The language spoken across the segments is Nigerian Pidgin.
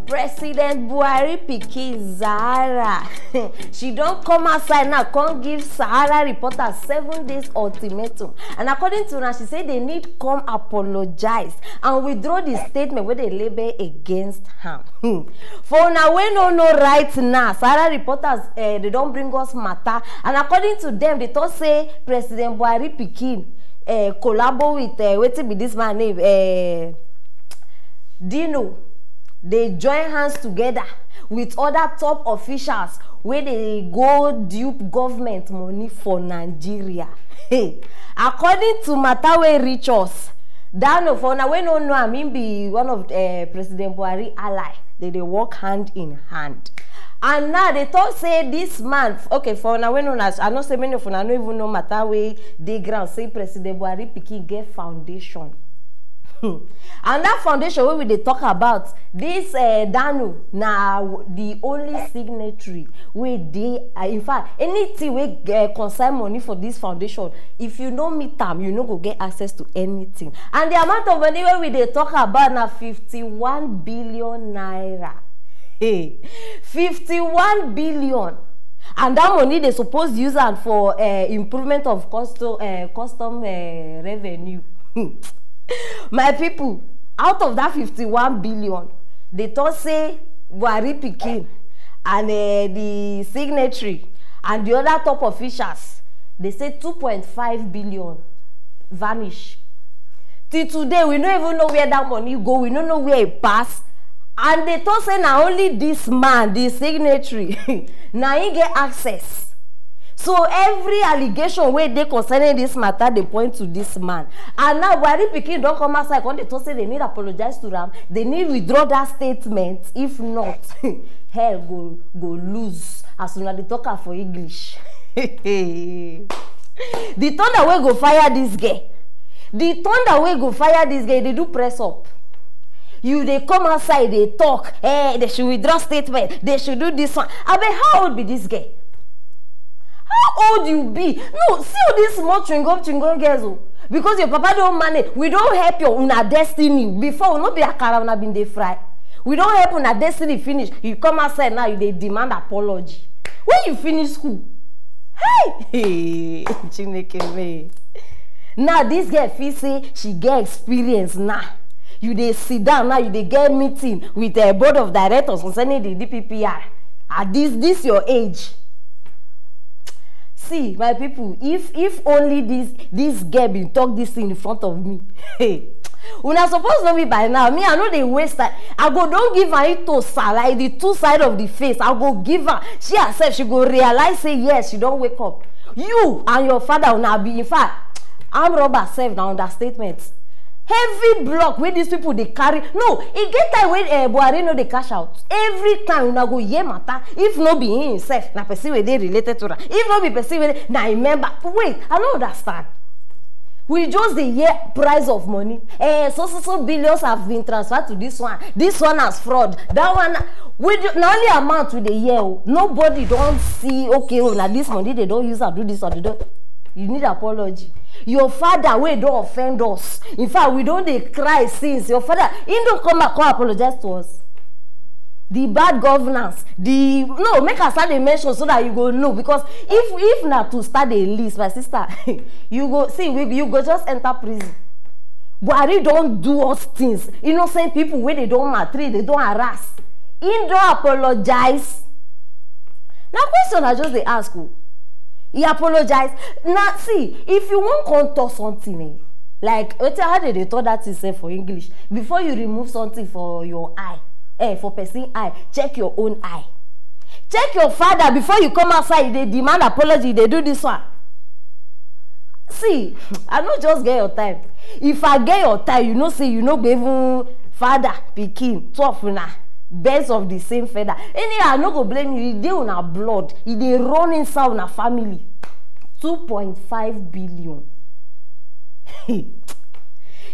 President Buhari pikin Zahra she don't come outside now come give Sahara Reporters 7 days ultimatum, and according to her she said they need come apologize and withdraw the statement where they label against her. For now we no know right now Sahara Reporters they don't bring us matter, and according to them they thought say President Buhari pikin collabo with wetin be this man name Dino. They join hands together with other top officials where they go dupe government money for Nigeria. According to matter wey reach us, Dano for now we no know I mean be one of President Buhari ally. They work hand in hand. And now they thought say this man, okay, for now we know as I know say many of una no even know matter wey dey ground say President Buhari pikin get foundation. And that foundation wey we dey talk about this Dano na the only signatory wey dey in fact anything wey concern money for this foundation, if you no meet am you no go get access to anything. And the amount of money wey we dey talk about na 51 billion naira. 51 billion, and that money they suppose use am for improvement of custom revenue. My people, out of that 51 billion, they thought say Buhari pikin and the signatory and the other top officials, they say 2.5 billion vanish. Till today, we don't even know where that money go. We don't know where it pass. And they thought say now only this man, the signatory, now he get access. So every allegation where they concerning this matter, they point to this man. And now Buhari pikin don't come outside when they talk say they need apologize to them. They need withdraw that statement. If not, hell go lose. As soon as they talk for English. The thunder way go fire this guy. The thunder way go fire this guy. They do press up. They come outside, they talk. Hey, they should withdraw statement. They should do this one. I mean, how old be this guy? How old you be? No, see all these small chewing-gum girls. Because your papa don't manage. We don't help your una destiny. Before we not be a car una been dey fry. We don't help una destiny finish. You come outside now, they demand apology. When you finish school, hey, Chineke me. Now this girl feel say she get experience now. You dey sit down now, you dey get meeting with the board of directors concerning the DPPR. At this your age. See, my people, if only this girl been talk this thing in front of me, hey, una suppose know me by now. Me, I know they waste time. I go don't give her it to like the two side of the face. I go give her. She herself, she go realize say yes, she don't wake up. You and your father will now be in fact, armed robber self now understatements. Heavy block where these people they carry. No, it get time when Buhari no they cash out. Every time una go hear matter. If no be himself, na person where they related to that. If no be person where na remember. Wait, I don't understand. We just the year price of money. So billions have been transferred to this one. This one has fraud. That one we not only amount with the year. Nobody don't see okay. Oh, now this money they don't use or do this or they don't. You need apology. Your father we don't offend us. In fact, we don't they cry since your father he don't come back and apologize to us. The bad governance, no make us start a mention so that you go know, because if not to start a list, my sister, you go see you go just enter prison. Buhari don't do us things. Innocent people where they don't maltreat, they don't harass. He don't apologize. Now question I just they ask you. He apologized. Now, see, if you want to talk something, like, how did they talk that is for English? Before you remove something for your eye, for person eye, check your own eye. Check your father before you come outside. They demand apology. They do this one. See, I don't just get your time. If I get your time, you know, say you know, even father, pikin, tough now. Birds of the same feather. Anyhow, I no go blame you. They on our blood. They run inside on our family. 2.5 billion.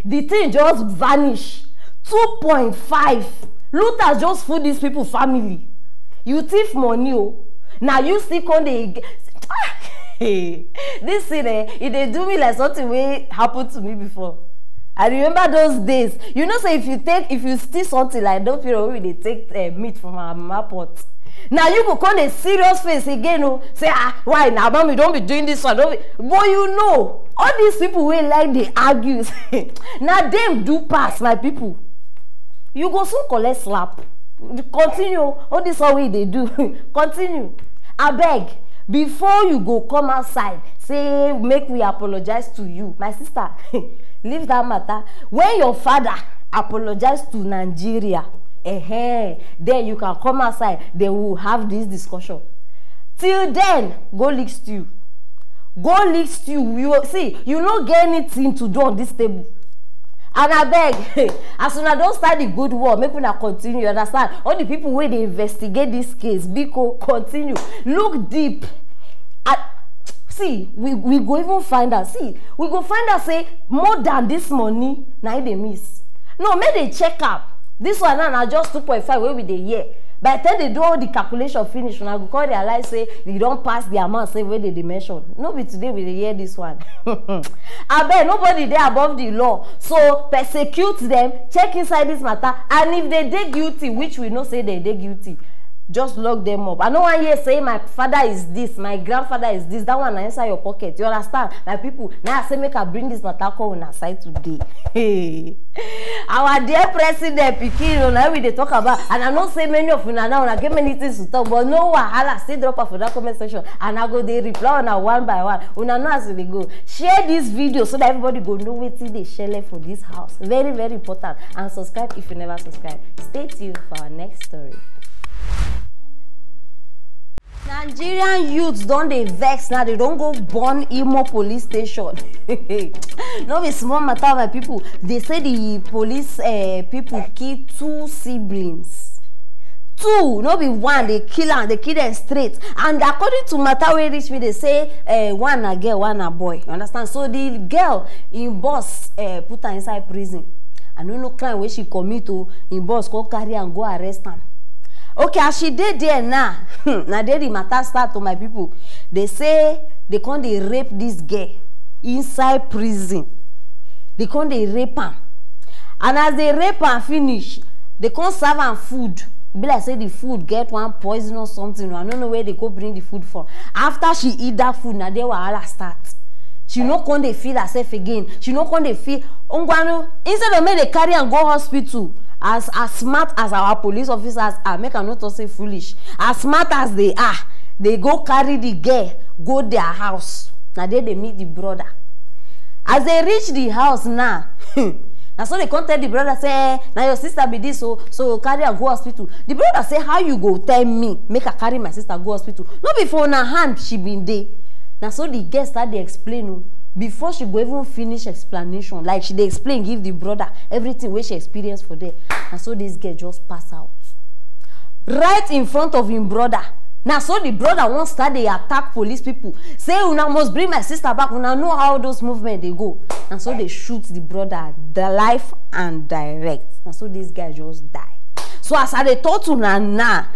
The thing just vanish. 2.5. Looters just food these people family. You thief money, oh. Now you still on the. This thing, if they do me like something way happened to me before. I remember those days. You know, say if you steal something like that period, they take meat from our mama pot. Now you go come a serious face again, oh, say why now, mommy, don't be doing this one, don't be. But you know, all these people will like they argue. Now them do pass, my people. You go soon collect slap. Continue. All this way they do. Continue. I beg. Before you go come outside, say make we apologize to you, my sister. Leave that matter. When your father apologize to Nigeria, then you can come outside. They will have this discussion. Till then, go lick stew. Go lick stew. You see, you don't get anything to do on this table. And I beg, as soon as I don't start the good war, make me continue. You understand? All the people where they investigate this case, Biko, continue. Look deep. See, we go even find out. See, we go find out, say, more than this money, now they miss. No, make they check up. This one now just 2.5 where we the year. By the time they do all the calculation finish, when I go call realize say they don't pass the amount, say where they mention. No be today we hear this one. I bet nobody there above the law. So persecute them, check inside this matter, and if they dey guilty, which we know say they dey guilty, just lock them up. I know one year say my father is this, my grandfather is this, that one inside your pocket. You understand? My people, now I say make I bring this matter on our side today. Hey. Our dear president Pikin, now we they talk about, and I don't say many of you now, I get many things to talk, but no wahala, still drop off for that comment section, and I go they reply on one by one. Una know as they go. Share this video so that everybody go know what they share for this house. Very, very important. And subscribe if you never subscribe. Stay tuned for our next story. Nigerian youths don't they vex now, they don't go burn Imo police station. No be small matter, my people. They say the police people kill 2 siblings. 2, no be 1, they kill them straight. And according to matter where reach me, they say 1 a girl, 1 a boy. You understand? So the girl in boss put her inside prison. I don't know crime where she commit to, in boss go carry and go arrest her. Okay, as she did there now, now there the matter start to my people. They say they can't rape this girl inside prison. They can't rape her. And as they rape her finish, they can't serve her food. Be like say the food get one poison or something. I don't know where they go bring the food from. After she eat that food, now they will all start. She no con dey feel herself again. She no con dey feel. Instead of me they carry and go hospital. As smart as our police officers are, make I not say foolish. As smart as they are, they go carry the girl, go their house. Now they meet the brother. As they reach the house now, now so they come tell the brother say, now your sister be this, so carry her go hospital. The brother say, how you go tell me make her carry my sister go hospital? No, before on her hand she been there. Now so the girl start to explain. Before she go even finish explanation, like she dey explain, give the brother everything where she experienced for there. And so this girl just pass out right in front of him brother. Now so the brother won't start they attack police people. Say una must bring my sister back. Una know how those movements they go. And so they shoot the brother the life and direct. And so this guy just die. So as I talk to now.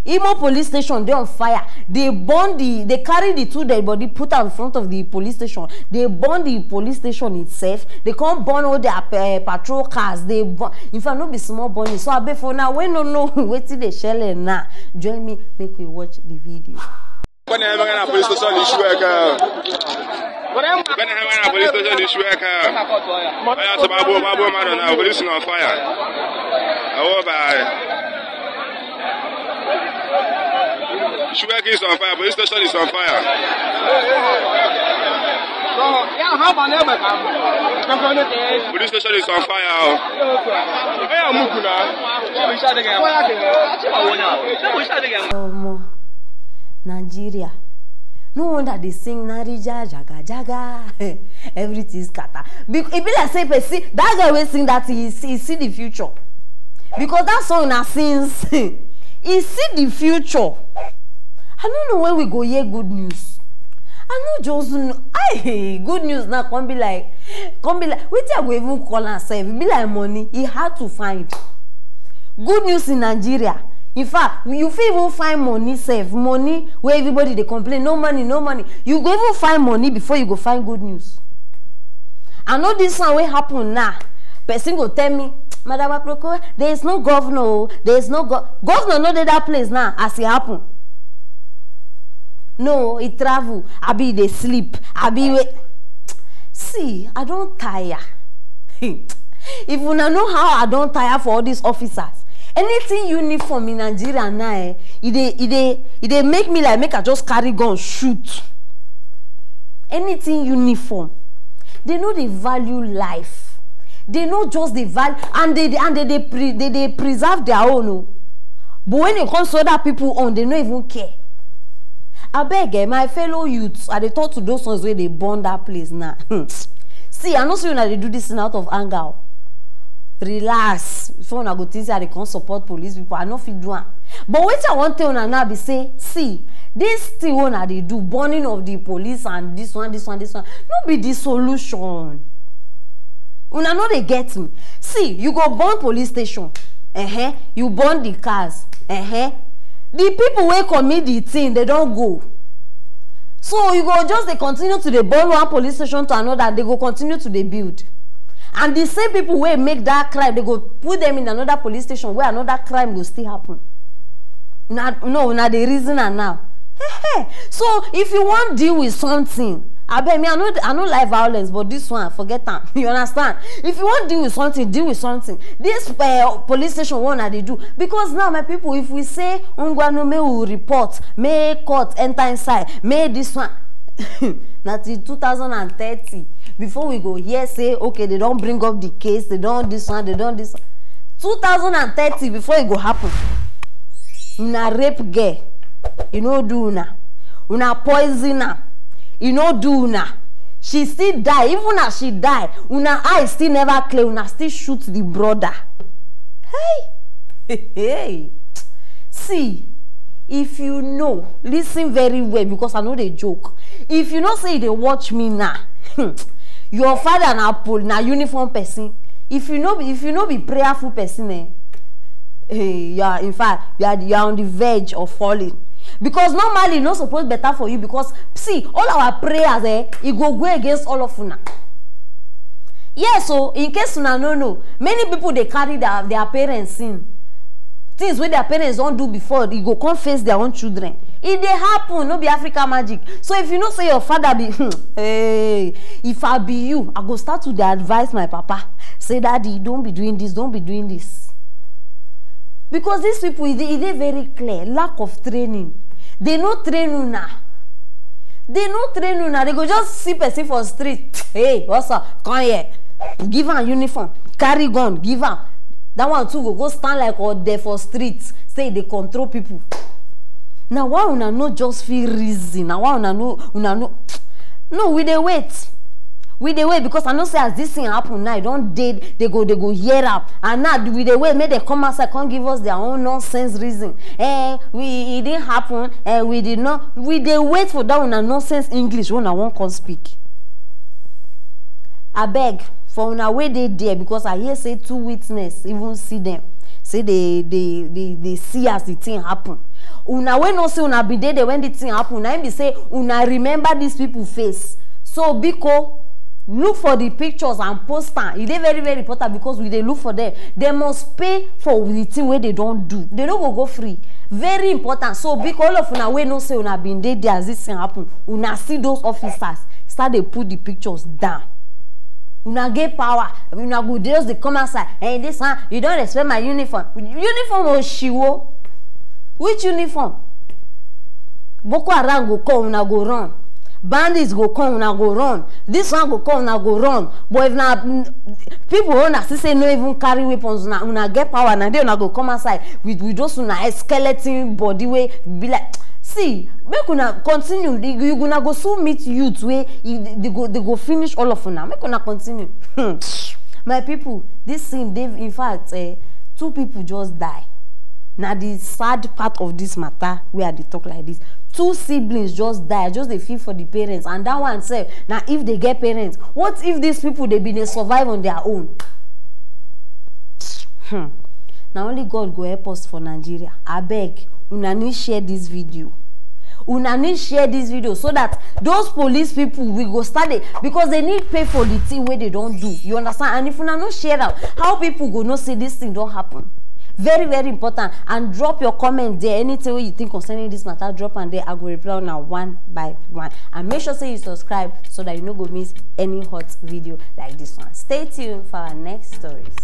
Imo police station, they on fire. They burn they carry the 2 dead body, put out in front of the police station. They burn the police station itself. They can't burn all their patrol cars. They burn. In fact, no be small burning. So I bet for now, when no wait till they shell now. Join me, make we watch the video. When I have a police station issue, police on fire. Sugar is on fire, police station is on fire. Police station is on fire. Nigeria. No wonder they sing Narija, Jaga, Jaga. Everything is kata. It be like say, see, that guy will sing that he see the future. Because that song now sings, he see the future. I don't know when we go hear good news. I know just know. Hey, good news now can't be like, wait till we even call ourselves. It be like money. It hard to find. Good news in Nigeria. In fact, you feel even find money, save money where everybody they complain, no money, no money. You go even find money before you go find good news. I know this one will happen now. Person go tell me, Madam Aproko, there is no governor. There is no governor. No that place now as it happen. No, he travel. I be they sleep. I be see. I don't tire. If you know how I don't tire for all these officers, anything uniform in Nigeria now, it make me like make I just carry gun shoot. Anything uniform, they know they value life. They know just the value, and they preserve their own. But when it comes to other people on, they don't even care. I beg my fellow youths, I they talk to those ones where they burn that place now. See, I know so when they do this out of anger. Relax. Before I go to say they can't support police people, I know if you do. But what I want to tell you now be say, see, this thing when they do burning of the police and this one, no be the solution. Una know they get me. See, you go burn police station. You burn the cars. The people who commit the thing, they don't go. So you go just they continue to the burn one police station to another, they go continue to the build. And the same people who make that crime, they go put them in another police station where another crime will still happen. Now the reason are now. So if you want to deal with something, I bet me I know like violence, but this one, forget that. You understand? If you want to deal with something, deal with something. This police station one that they do. Because now, my people, if we say Ungwanome will report, may court enter inside, may this one that's in 2030. Before we go here, say, okay, they don't bring up the case, they don't this one, they don't this one. 2030 before it go happen. Una rape girl, you know do una. Una poison her. You know do una. She still die. Even as she die, una eye still never clear. Una still shoot the brother. Hey. See, if you know, listen very well because I know they joke. If you know say they watch me now, your father na uniform person. If you know be prayerful person, you are in fact you are on the verge of falling. Because normally not supposed better for you because see all our prayers it go against all of una. Yeah, so in case una no many people they carry their parents in things where their parents don't do before it go come face their own children. It they happen, no be Africa magic. So if you know say your father be hey, if I be you, I go start to advise my papa. Say daddy, don't be doing this, don't be doing this. Because these people, they very clear. Lack of training. They no train una. They no train una. They go just see person for street. Hey, what's up? Come here. Give her a uniform. Carry gun. Give her. That one too go stand like out there for streets. Say they control people. Now why una no just feel reason? Now why una no? No, we dey wait. We dey wait because I know say as this thing happen now, don't dead, they go hear up. And now we dey wait, make they come outside, can't give us their own nonsense reason. It didn't happen, we did not. We dey wait for that one a nonsense English when I won't come speak. I beg for una way they there because I hear say 2 witnesses even see them. Say they see as the thing happen. Una when no say una be there when the thing happen, una be say una remember these people face. So Biko, look for the pictures and poster. It is very, very important because we they look for them. They must pay for the thing where they don't do. They don't go free. Very important. So because all of una we no say una been there as this thing happen. Una see those officers start they put the pictures down. Una get power. Una go just they come outside. Hey, this one you don't respect my uniform. Uniform or shiwo? Which uniform? Boko Haram go come, una go run. Bandits go come, una go run. This one go come, una go run. But if na people wanna say no even carry weapons, una get power, and then una go come outside with those una skeleton body way be like. See, make una continue. You gonna go so meet youth way they go finish all of una. Make una continue. My people, this thing, they in fact 2 people just die. Now the sad part of this matter where they talk like this. 2 siblings just die, just they feel for the parents, and that one said, now if they get parents, what if these people they been survive on their own? Now only God go help us for Nigeria. I beg, una need share this video. una need share this video so that those police people will go start it, because they need pay for the thing where they don't do. You understand? And if una no share am, how people go no see this thing don't happen? Very, very important. And drop your comment there. Anything you think concerning this matter, drop and there. I will reply now one by one. And make sure say you subscribe so that you no go miss any hot video like this one. Stay tuned for our next stories.